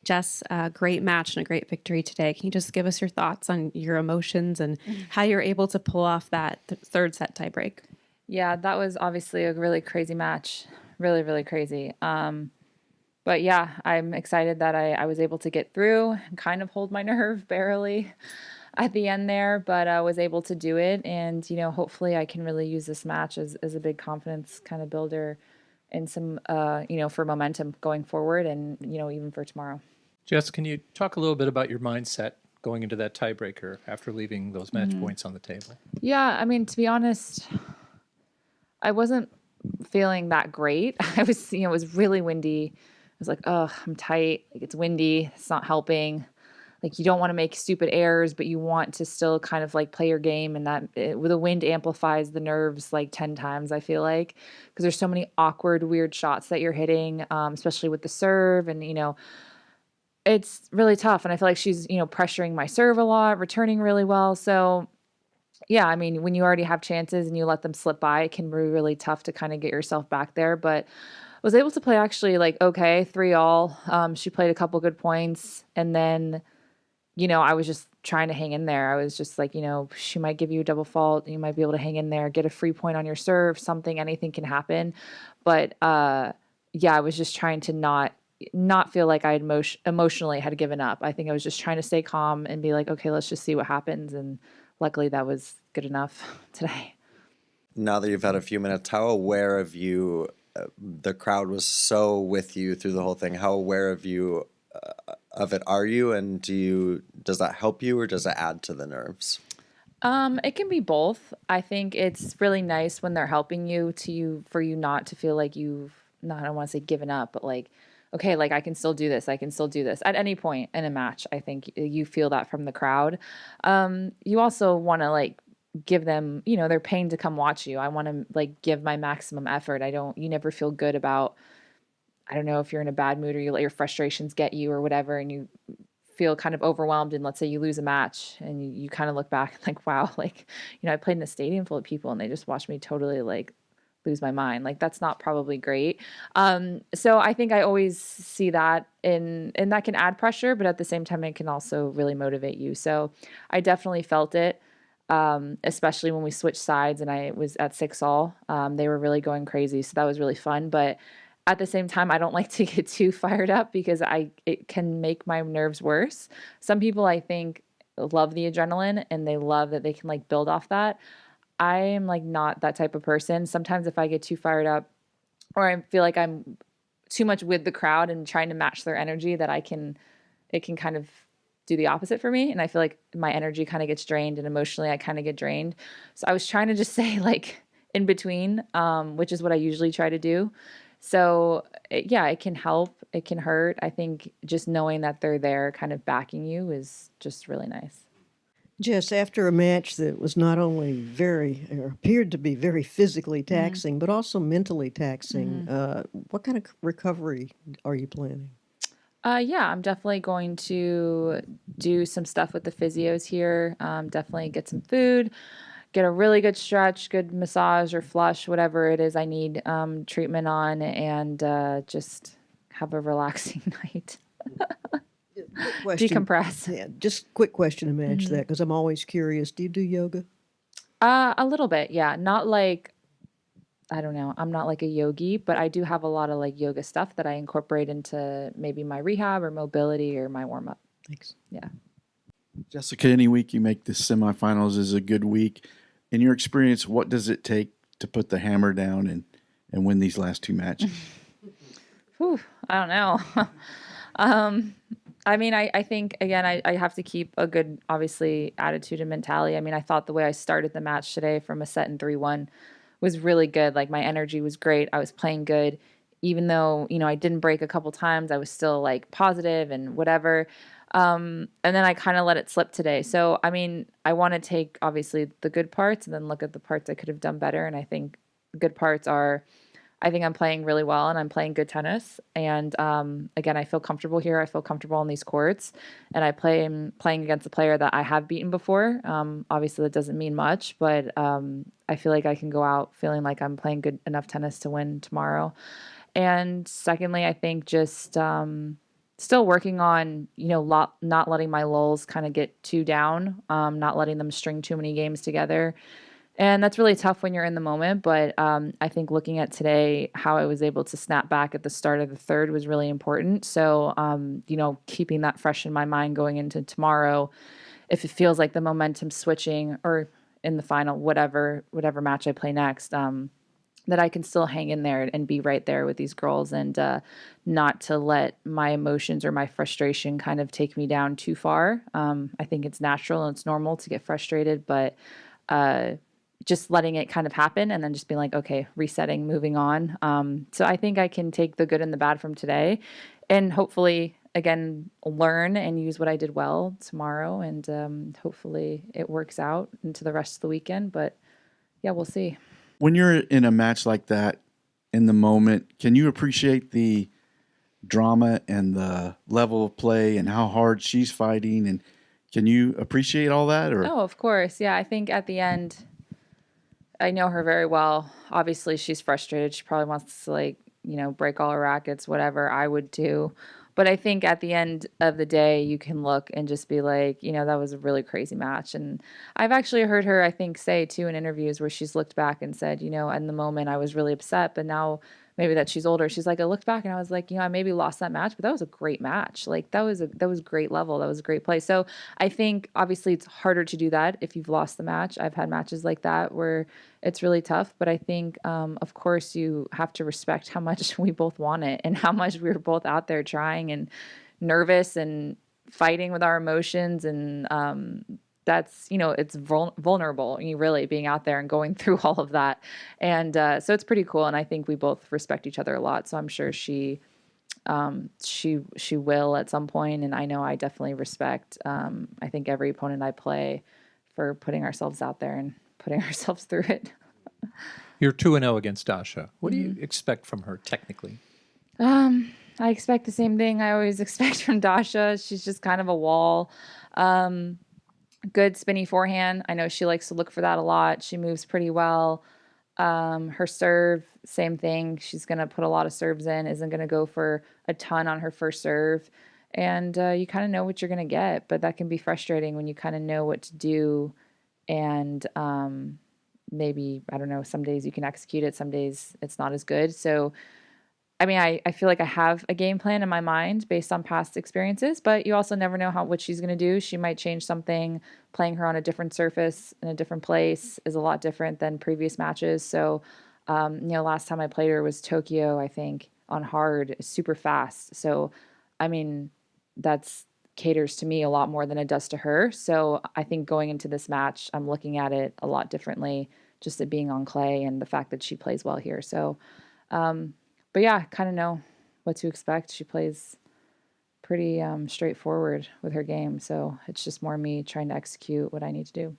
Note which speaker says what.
Speaker 1: Jess, a great match and a great victory today. Can you just give us your thoughts on your emotions and how you're able to pull off that third set tiebreak?
Speaker 2: Yeah, that was obviously a really crazy match. Really, really crazy. But yeah, I'm excited that I was able to get through and kind of hold my nerve barely at the end there, but I was able to do it. And, hopefully I can really use this match as a big confidence kind of builder and some, for momentum going forward and, even for tomorrow.
Speaker 3: Jess, can you talk a little bit about your mindset going into that tiebreaker after leaving those match points on the table?
Speaker 2: Yeah, I mean, to be honest, I wasn't feeling that great. I was, it was really windy. I was like, oh, I'm tight. Like it's windy. It's not helping. Like you don't want to make stupid errors, but you want to still kind of like play your game. And the wind amplifies the nerves like 10 times, I feel like, because there's so many awkward, weird shots that you're hitting, especially with the serve. And, it's really tough. And I feel like she's, pressuring my serve a lot, returning really well. So yeah, I mean, when you already have chances and you let them slip by, it can be really tough to kind of get yourself back there. But I was able to play actually like okay, 3-all. She played a couple good points, and then I was just trying to hang in there. I was just like, she might give you a double fault. You might be able to hang in there, get a free point on your serve. Anything can happen. But yeah, I was just trying to not feel like I had emotionally had given up. I think I was just trying to stay calm and be like, okay, let's just see what happens. And luckily that was good enough today.
Speaker 4: Now that you've had a few minutes, how aware of you, the crowd was so with you through the whole thing, how aware of you of it are you, and does that help you or does it add to the nerves?
Speaker 2: It can be both. I think it's really nice when they're helping you for you not to feel like I don't want to say given up, but like, okay, like I can still do this. I can still do this at any point in a match. I think you feel that from the crowd. You also want to like give them, they're paying to come watch you. I want to like give my maximum effort. You never feel good about, I don't know if you're in a bad mood or you let your frustrations get you or whatever, and you feel kind of overwhelmed. And let's say you lose a match and you kind of look back and like, wow, like, I played in a stadium full of people and they just watched me totally like lose my mind. Like that's not probably great. So I think I always see that and that can add pressure, but at the same time, it can also really motivate you. So I definitely felt it. Especially when we switched sides and I was at 6-all, they were really going crazy. So that was really fun. But at the same time, I don't like to get too fired up because it can make my nerves worse. Some people I think love the adrenaline and they love that they can like build off that. I am like not that type of person. Sometimes if I get too fired up or I feel like I'm too much with the crowd and trying to match their energy, that it can kind of do the opposite for me. And I feel like my energy kind of gets drained and emotionally I kind of get drained. So I was trying to just say like in between, which is what I usually try to do. So it can help. It can hurt. I think just knowing that they're there kind of backing you is just really nice.
Speaker 5: Jess, after a match that was not only or appeared to be very physically taxing, but also mentally taxing, what kind of recovery are you planning?
Speaker 2: Yeah, I'm definitely going to do some stuff with the physios here. Definitely get some food, get a really good stretch, good massage or flush, whatever it is I need treatment on, and just have a relaxing night. Decompress.
Speaker 5: Yeah, just quick question to match that because I'm always curious. Do you do yoga?
Speaker 2: A little bit, yeah. Not like, I don't know. I'm not like a yogi, but I do have a lot of like yoga stuff that I incorporate into maybe my rehab or mobility or my warm up.
Speaker 5: Thanks.
Speaker 2: Yeah.
Speaker 6: Jessica, any week you make the semifinals is a good week. In your experience, what does it take to put the hammer down and win these last two matches?
Speaker 2: Whew, I don't know. I mean, I think, again, I have to keep a good, obviously, attitude and mentality. I mean, I thought the way I started the match today from a set in 3-1 was really good. Like, my energy was great. I was playing good. Even though, I didn't break a couple times, I was still, like, positive and whatever. And then I kind of let it slip today. So, I mean, I want to take, obviously, the good parts and then look at the parts I could have done better. And I think the good parts are, I think I'm playing really well and I'm playing good tennis. And again, I feel comfortable here. I feel comfortable on these courts. And I'm playing against a player that I have beaten before. Obviously, that doesn't mean much, but I feel like I can go out feeling like I'm playing good enough tennis to win tomorrow. And secondly, I think just still working on, not letting my lulls kind of get too down, not letting them string too many games together. And that's really tough when you're in the moment. But I think looking at today, how I was able to snap back at the start of the third was really important. So, keeping that fresh in my mind going into tomorrow, if it feels like the momentum switching or in the final, whatever match I play next, that I can still hang in there and be right there with these girls, and not to let my emotions or my frustration kind of take me down too far. I think it's natural and it's normal to get frustrated, but just letting it kind of happen and then just being like, okay, resetting, moving on. So I think I can take the good and the bad from today and hopefully, again, learn and use what I did well tomorrow. And hopefully it works out into the rest of the weekend. But yeah, we'll see.
Speaker 6: When you're in a match like that, in the moment, can you appreciate the drama and the level of play and how hard she's fighting? And can you appreciate all that? Or
Speaker 2: Oh, of course. Yeah, I think at the end, I know her very well. Obviously, she's frustrated. She probably wants to, break all her rackets, whatever I would do. But I think at the end of the day, you can look and just be like, that was a really crazy match. And I've actually heard her, I think, say too in interviews where she's looked back and said, in the moment I was really upset, but now maybe that she's older, she's like, I looked back and I was like, I maybe lost that match, but that was a great match. Like that was great level. That was a great play. So I think obviously it's harder to do that if you've lost the match. I've had matches like that where it's really tough, but I think, of course, you have to respect how much we both want it and how much we were both out there trying and nervous and fighting with our emotions. And that's, it's vulnerable, you really being out there and going through all of that. And so it's pretty cool. And I think we both respect each other a lot. So I'm sure she will at some point. And I know I definitely respect, I think every opponent I play for putting ourselves out there and putting ourselves through it.
Speaker 3: You're 2-0 against Dasha. What do you expect from her technically?
Speaker 2: I expect the same thing I always expect from Dasha. She's just kind of a wall. Good spinny forehand. I know she likes to look for that a lot. She moves pretty well. Her serve, same thing. She's going to put a lot of serves in, isn't going to go for a ton on her first serve. And you kind of know what you're going to get, but that can be frustrating when you kind of know what to do. And maybe, I don't know, some days you can execute it, some days it's not as good. So, I mean, I feel like I have a game plan in my mind based on past experiences, but you also never know what she's going to do. She might change something. Playing her on a different surface in a different place is a lot different than previous matches. So, last time I played her was Tokyo, I think, on hard, super fast. So, I mean, that's caters to me a lot more than it does to her. So I think going into this match, I'm looking at it a lot differently, just it being on clay and the fact that she plays well here. So, but yeah, kind of know what to expect. She plays pretty straightforward with her game. So it's just more me trying to execute what I need to do.